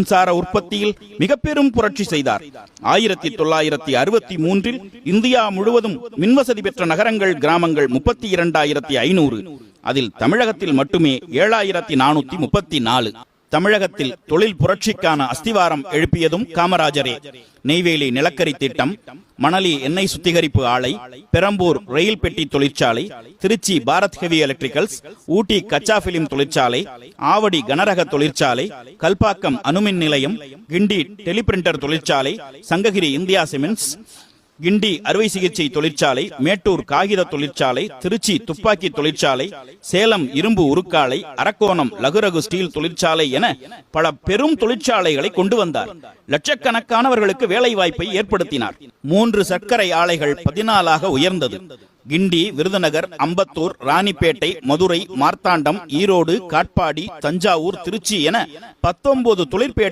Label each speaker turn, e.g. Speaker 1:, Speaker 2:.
Speaker 1: மின்சார உற்பத்தியில் மிக பெரும் புரட்சி செய்தார். 1963 இந்தியா முழுவதும் மின்வசதி பெற்ற நகரங்கள் கிராமங்கள் 32,500. அதில் தமிழகத்தில் மட்டுமே 7,434. தமிழகத்தில் தொழில் புரட்சிக்கான அஸ்திவாரம் எழுப்பியதும் காமராஜரே. நெய்வேலி நிலக்கரி திட்டம், மணலி எண்ணெய் சுத்திகரிப்பு ஆலை, பெரம்பூர் ரயில் பெட்டி தொழிற்சாலை, திருச்சி பாரத் ஹெவி எலக்ட்ரிக்கல்ஸ், ஊட்டி கச்சா பிலிம் தொழிற்சாலை, ஆவடி கனரக தொழிற்சாலை, கல்பாக்கம் அணுமின் நிலையம், கிண்டி டெலிபிரிண்டர் தொழிற்சாலை, சங்ககிரி இந்தியா சிமெண்ட்ஸ், கிண்டி அறுவை சிகிச்சை தொழிற்சாலை, மேட்டூர் காகித தொழிற்சாலை, திருச்சி துப்பாக்கி தொழிற்சாலை, சேலம் இரும்பு உருக்காலை, அரக்கோணம் லகுரகு ஸ்டீல் தொழிற்சாலை என பல பெரும் தொழிற்சாலைகளை கொண்டு வந்தார். லட்சக்கணக்கானவர்களுக்கு வேலை வாய்ப்பை ஏற்படுத்தினார். 3 சர்க்கரை ஆலைகள் 14ஆக உயர்ந்தது. கிண்டி, விருதுநகர், அம்பத்தூர், ராணிப்பேட்டை, மதுரை, மார்த்தாண்டம், ஈரோடு, காட்பாடி, தஞ்சாவூர், திருச்சி என 19 தொழிற்பேட்டை